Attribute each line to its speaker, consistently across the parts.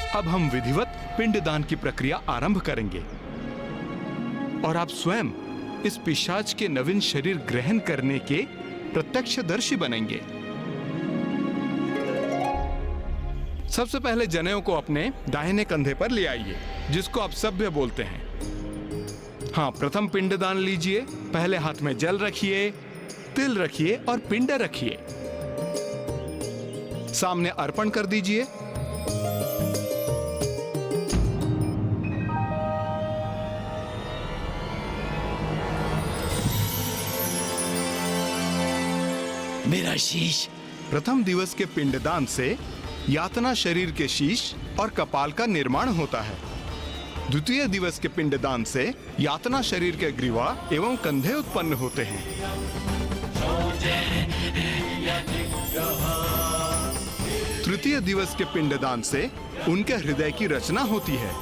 Speaker 1: अब हम विधिवत पिंडदान की प्रक्रिया आरंभ करेंगे और आप स्वयं इस पिशाच के नवीन शरीर ग्रहण करने के प्रत्यक्षदर्शी बनेंगे। सबसे पहले जनेऊ को अपने दाहिने कंधे पर ले आइए, जिसको आप सभ्य बोलते हैं। हाँ, प्रथम पिंडदान लीजिए। पहले हाथ में जल रखिए, तिल रखिए और पिंड रखिए। सामने अर्पण कर दीजिए।
Speaker 2: मेरा शीश।
Speaker 1: प्रथम दिवस के पिंडदान से यातना शरीर के शीश और कपाल का निर्माण होता है। द्वितीय दिवस के पिंडदान से यातना शरीर के ग्रीवा एवं कंधे उत्पन्न होते हैं। तृतीय दिवस के पिंडदान से उनके हृदय की रचना होती है।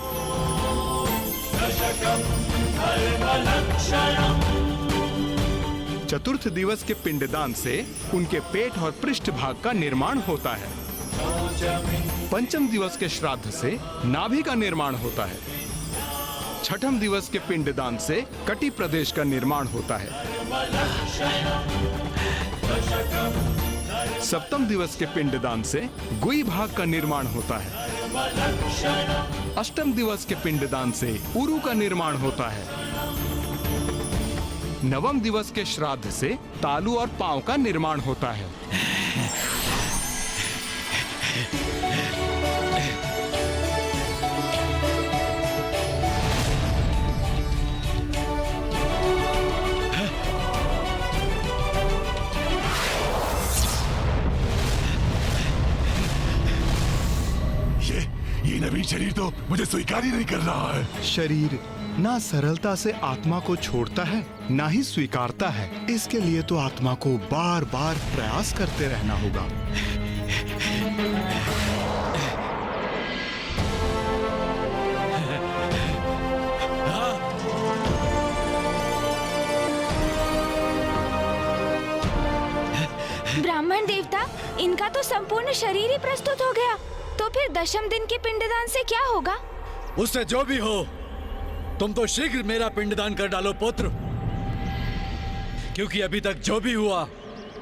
Speaker 1: चतुर्थ दिवस के पिंडदान से उनके पेट और पृष्ठ भाग का निर्माण होता है। पंचम दिवस के श्राद्ध से नाभि का निर्माण होता है। छठम दिवस के पिंडदान से कटी प्रदेश का निर्माण होता है। सप्तम दिवस के पिंडदान से गुई भाग का निर्माण होता है। अष्टम दिवस के पिंडदान से उरु का निर्माण होता है। नवम दिवस के श्राद्ध से तालू और पांव का निर्माण होता है।
Speaker 3: ये नवीन शरीर तो मुझे स्वीकार ही नहीं कर रहा है।
Speaker 1: शरीर ना सरलता से आत्मा को छोड़ता है, ना ही स्वीकारता है। इसके लिए तो आत्मा को बार बार प्रयास करते रहना होगा।
Speaker 4: ब्राह्मण देवता, इनका तो संपूर्ण शरीर ही प्रस्तुत हो गया, तो फिर दशम दिन के पिंडदान से क्या होगा?
Speaker 2: उससे जो भी हो, तुम तो शीघ्र मेरा पिंडदान कर डालो पुत्र, क्योंकि अभी तक जो भी हुआ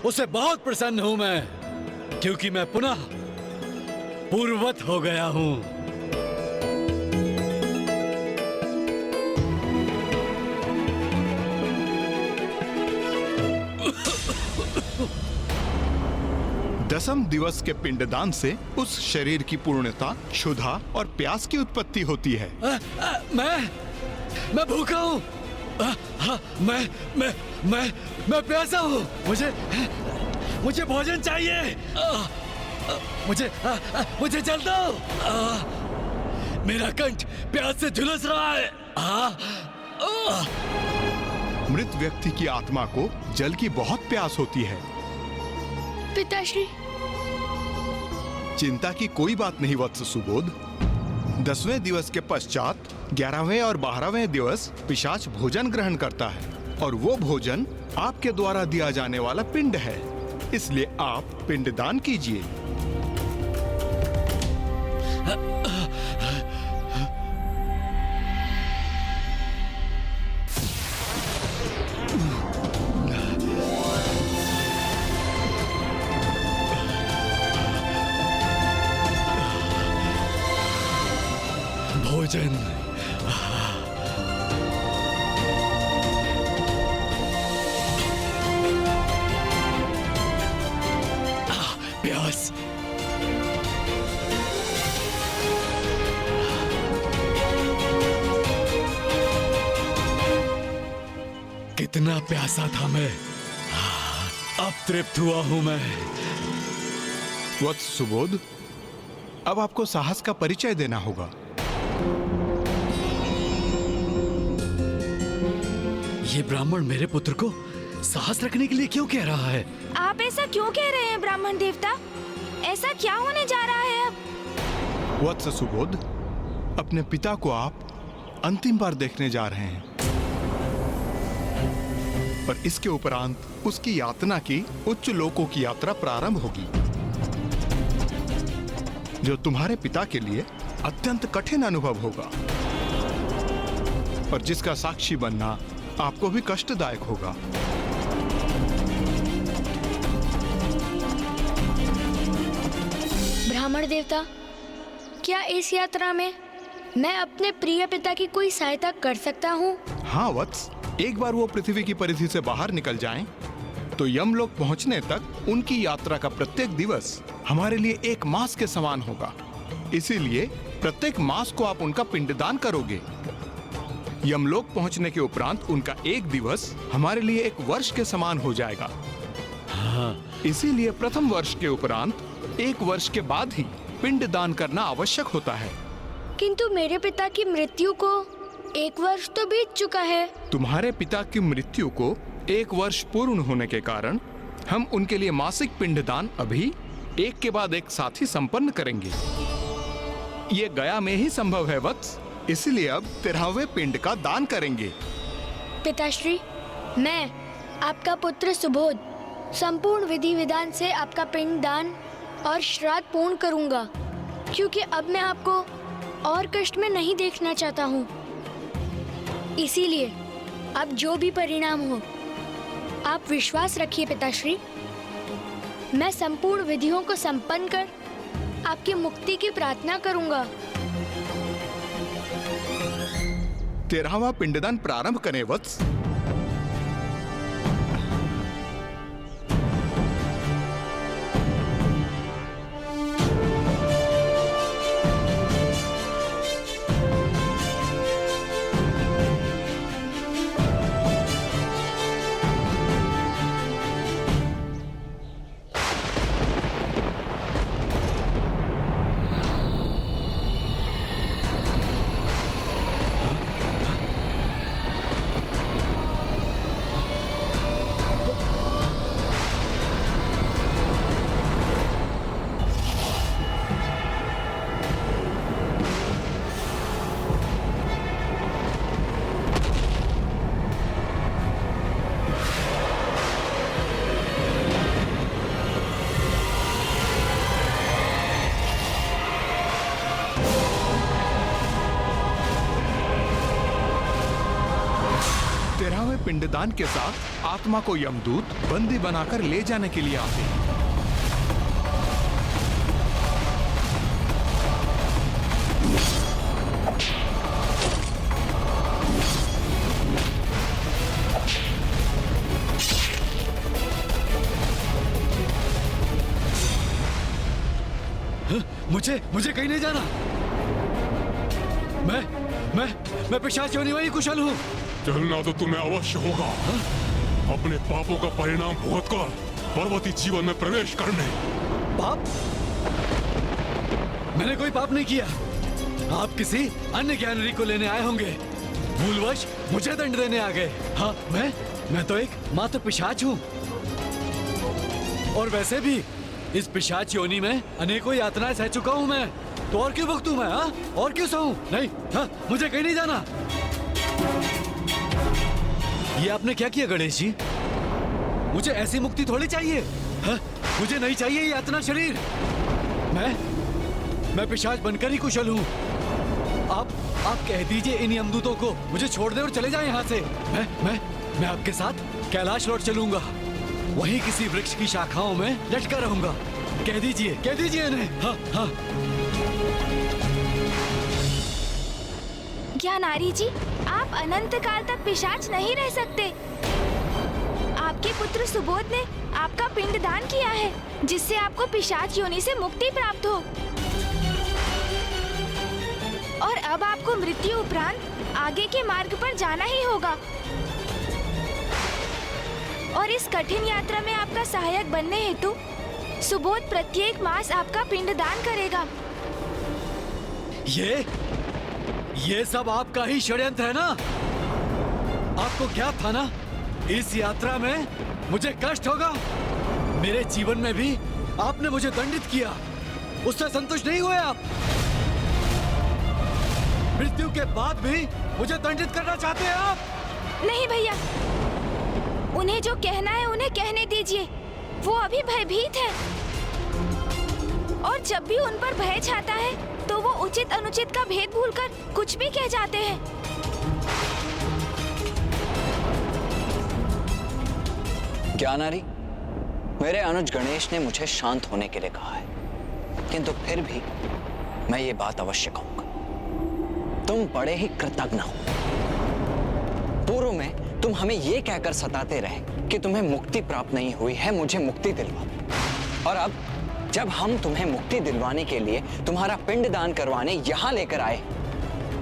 Speaker 2: उससे बहुत प्रसन्न हूं मैं, क्योंकि मैं पुनः पूर्ववत हो गया हूं।
Speaker 1: दसम दिवस के पिंडदान से उस शरीर की पूर्णता, क्षुधा और प्यास की उत्पत्ति होती है।
Speaker 2: मैं भूखा हूँ। मैं प्यासा हूँ। मुझे भोजन चाहिए। मुझे जल दो। मेरा कंठ प्यास से झुलस रहा है।
Speaker 1: मृत व्यक्ति की आत्मा को जल की बहुत प्यास होती है।
Speaker 4: पिताश्री,
Speaker 1: चिंता की कोई बात नहीं वत्स सुबोध। 10वें दिवस के पश्चात 11वें और 12वें दिवस पिशाच भोजन ग्रहण करता है, और वो भोजन आपके द्वारा दिया जाने वाला पिंड है। इसलिए आप पिंडदान कीजिए।
Speaker 2: भोजन। प्यास। कितना प्यासा था मैं, अब तृप्त हुआ हूं मैं।
Speaker 1: वत्स सुबोध, अब आपको साहस का परिचय देना होगा।
Speaker 2: ये ब्राह्मण मेरे पुत्र को साहस रखने के लिए क्यों कह रहा है?
Speaker 4: आप ऐसा क्यों कह रहे हैं ब्राह्मण देवता? ऐसा क्या होने जा रहा है अब?
Speaker 1: वत्स सुबोध, अपने पिता को आप अंतिम बार देखने जा रहे हैं, पर इसके उपरांत उसकी यातना की उच्च लोकों की यात्रा प्रारंभ होगी। जो तुम्हारे पिता के लिए अत्यंत कठिन अनुभव होगा और जिसका साक्षी बनना आपको भी कष्टदायक होगा।
Speaker 5: ब्राह्मण देवता, क्या इस यात्रा में मैं अपने प्रिय पिता की कोई सहायता कर सकता हूँ?
Speaker 1: हाँ वत्स, एक बार वो पृथ्वी की परिधि से बाहर निकल जाएं, तो यमलोक पहुंचने तक उनकी यात्रा का प्रत्येक दिवस हमारे लिए एक मास के समान होगा। इसीलिए प्रत्येक मास को आप उनका पिंडदान करोगे। यमलोक पहुंचने के उपरांत उनका एक दिवस हमारे लिए एक वर्ष के समान हो जाएगा। इसीलिए प्रथम वर्ष के उपरांत एक वर्ष के बाद ही पिंडदान करना आवश्यक होता है।
Speaker 5: किंतु मेरे पिता की मृत्यु को एक वर्ष तो बीत चुका है।
Speaker 1: तुम्हारे पिता की मृत्यु को एक वर्ष पूर्ण होने के कारण हम उनके लिए मासिक पिंडदान अभी एक के बाद एक साथ ही संपन्न करेंगे। ये गया में ही संभव है वत्स, इसलिए अब 13वें पिंड का दान करेंगे।
Speaker 5: पिताश्री, मैं आपका पुत्र सुबोध संपूर्ण विधि विधान से आपका पिंडदान और श्राद्ध पूर्ण करूंगा, क्योंकि अब मैं आपको और कष्ट में नहीं देखना चाहता हूँ। इसीलिए अब जो भी परिणाम हो, आप विश्वास रखिए पिताश्री, मैं संपूर्ण विधियों को संपन्न कर आपकी मुक्ति की प्रार्थना करूंगा।
Speaker 1: 13वां पिंडदान प्रारंभ करें वत्स। पिंडदान के साथ आत्मा को यमदूत बंदी बनाकर ले जाने के लिए आते हैं।
Speaker 2: मुझे कहीं नहीं जाना। मैं पिशाच योनि में ही कुशल हूँ।
Speaker 3: चलना तो तुम्हें अवश्य होगा। अपने पापों का परिणाम भुगतकर पर्वती जीवन में प्रवेश करने।
Speaker 2: पाप? मैंने कोई पाप नहीं किया। आप किसी अन्य ज्ञानरी को लेने आए होंगे। भूलवश मुझे दंड देने आ गए। हाँ, मैं तो एक मात्र पिशाच हूँ। और वैसे भी इस पिशाच योनि में अनेकों यातनाएं सह चुका हूँ मैं। तो और क्यों भुगतूं मैं? हाँ, और क्यों सहूं? नहीं, हाँ, मुझे कहीं नहीं जाना। ये आपने क्या किया गणेश जी? मुझे ऐसी मुक्ति थोड़ी चाहिए। हाँ, मुझे नहीं चाहिए ये यातना शरीर। मैं पिशाच बनकर ही कुशल हूँ। आप कह दीजिए इन यमदूतों को मुझे छोड़ दे और चले जाए यहाँ से। मैं आपके साथ कैलाश लौट चलूंगा। वहीं किसी वृक्ष की शाखाओं में लटका रहूंगा। कह दीजिए इन्हें। हाँ, हाँ।
Speaker 4: ज्ञानारी जी, आप अनंत काल तक पिशाच नहीं रह सकते। आपके पुत्र सुबोध ने आपका पिंडदान किया है, जिससे आपको पिशाच योनि से मुक्ति प्राप्त हो। और अब आपको मृत्यु उपरांत आगे के मार्ग पर जाना ही होगा। और इस कठिन यात्रा में आपका सहायक बनने हेतु सुबोध प्रत्येक मास आपका पिंडदान करेगा।
Speaker 2: ये सब आपका ही षड्यंत्र है ना? आपको क्या था ना, इस यात्रा में मुझे कष्ट होगा। मेरे जीवन में भी आपने मुझे दंडित किया, उससे संतुष्ट नहीं हुए आप। मृत्यु के बाद भी मुझे दंडित करना चाहते हैं आप?
Speaker 4: नहीं भैया, उन्हें जो कहना है उन्हें कहने दीजिए। वो अभी भयभीत है। और जब भी उन पर भय छाता है तो वो उचित अनुचित का भेद भूलकर कुछ भी कह जाते हैं।
Speaker 6: ज्ञानारी, मेरे अनुज गणेश ने मुझे शांत होने के लिए कहा है, किंतु फिर भी मैं ये बात अवश्य कहूंगा। तुम बड़े ही कृतज्ञ हो। पूर्व में तुम हमें ये कहकर सताते रहे कि तुम्हें मुक्ति प्राप्त नहीं हुई है, मुझे मुक्ति दिलवा। और अब जब हम तुम्हें मुक्ति दिलवाने के लिए तुम्हारा पिंड दान करवाने यहां लेकर आए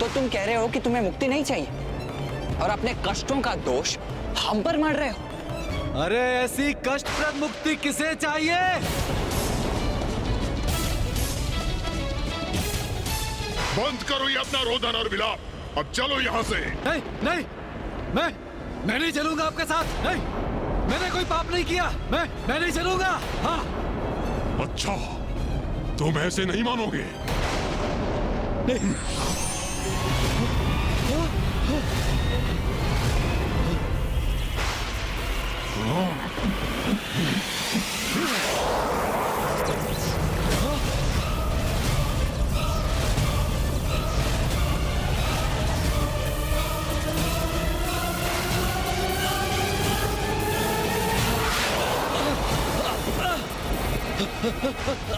Speaker 6: तो तुम कह रहे हो कि तुम्हें मुक्ति नहीं चाहिए और अपने कष्टों का दोष हम पर मढ़ रहे हो।
Speaker 2: अरे ऐसी कष्टप्रद मुक्ति किसे चाहिए?
Speaker 3: बंद करो ये अपना रोदन और विलाप। अब चलो यहाँ से।
Speaker 2: नहीं नहीं, मैं नहीं चलूंगा आपके साथ। नहीं, मैंने कोई पाप नहीं किया। मैं नहीं चलूंगा। हाँ।
Speaker 3: अच्छा, तुम ऐसे नहीं मानोगे।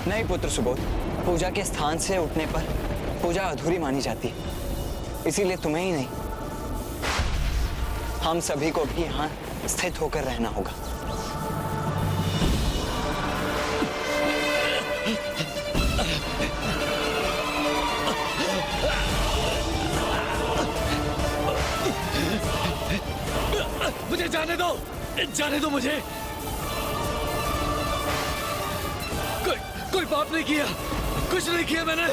Speaker 6: नहीं पुत्र सुबोध, पूजा के स्थान से उठने पर पूजा अधूरी मानी जाती है, इसीलिए तुम्हें ही नहीं हम सभी को भी यहाँ स्थित होकर रहना होगा।
Speaker 2: मुझे जाने दो मुझे। कोई पाप नहीं किया, कुछ नहीं किया मैंने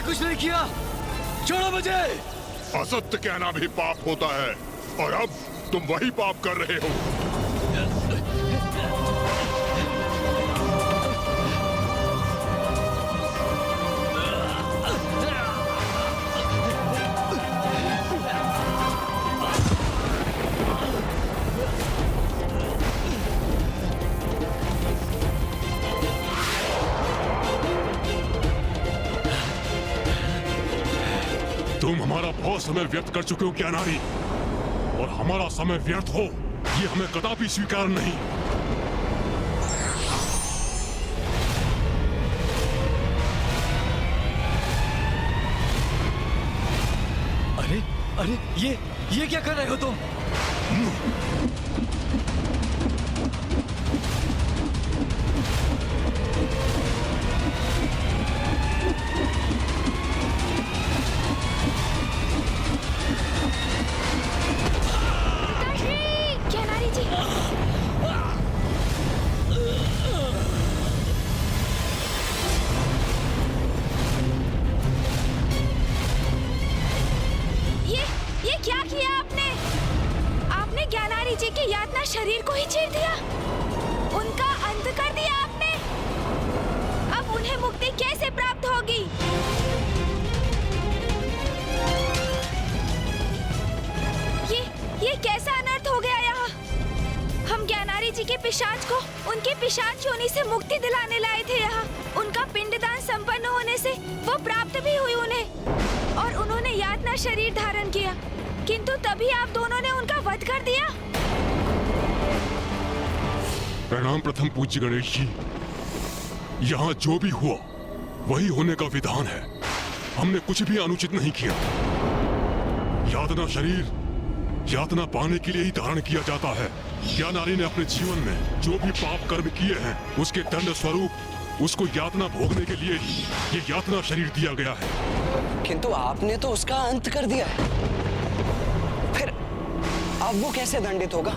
Speaker 2: कुछ नहीं किया। छोड़ो मुझे।
Speaker 3: असत्य कहना भी पाप होता है और अब तुम वही पाप कर रहे हो। तुम हमारा बहुत समय व्यर्थ कर चुके हो ज्ञानारी, और हमारा समय व्यर्थ हो ये हमें कदापि स्वीकार नहीं।
Speaker 2: अरे ये क्या कर रहे हो तुम?
Speaker 4: ये क्या किया आपने ज्ञानारी जी के यातना शरीर को ही चीर दिया, उनका अंत कर दिया आपने। अब उन्हें मुक्ति कैसे प्राप्त होगी? ये कैसा अनर्थ हो गया यहाँ? हम ज्ञानारी जी के पिशाच को उनके पिशाच योनि से मुक्ति दिलाने लाए थे यहाँ। उनका पिंडदान संपन्न होने से वो प्राप्त भी हुई उन्हें और उन्होंने यातना शरीर धारण किया, किंतु तभी आप दोनों ने उनका वध कर दिया।
Speaker 3: प्रणाम प्रथम पूज्य गणेश जी। यहाँ जो भी हुआ वही होने का विधान है। हमने कुछ भी अनुचित नहीं किया। यातना शरीर यातना पाने के लिए ही धारण किया जाता है। ज्ञानारी ने अपने जीवन में जो भी पाप कर्म किए हैं उसके दंड स्वरूप उसको यातना भोगने के लिए ही ये यातना शरीर दिया गया है।
Speaker 6: किंतु आपने तो उसका अंत कर दिया है, फिर अब वो कैसे दंडित होगा?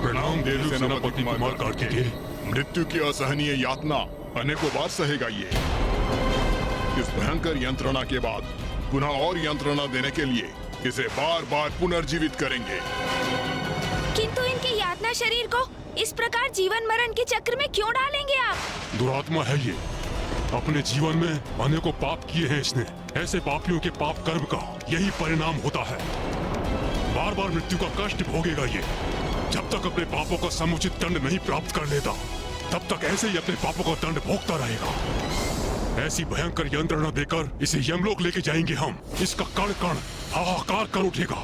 Speaker 3: प्रणाम देव सेनापति कुमार कार्तिकेय।
Speaker 7: मृत्यु की असहनीय यातना अनेकों बार सहेगा ये। इस भयंकर यंत्रणा के बाद पुनः और यंत्रणा देने के लिए इसे बार बार पुनर्जीवित करेंगे।
Speaker 4: किंतु इनके यातना शरीर को इस प्रकार जीवन मरण के चक्र में क्यों डालेंगे आप?
Speaker 3: दुरात्मा है ये। अपने जीवन में अनेकों पाप किए हैं इसने। ऐसे पापियों के पाप कर्म का यही परिणाम होता है। बार बार मृत्यु का कष्ट भोगेगा ये जब तक अपने पापों का समुचित दंड नहीं प्राप्त कर लेता। तब तक ऐसे ही अपने पापों का दंड भोगता रहेगा। ऐसी भयंकर यंत्रणा देकर इसे यमलोक लेके जाएंगे हम। इसका कण कण हाहाकार कर उठेगा।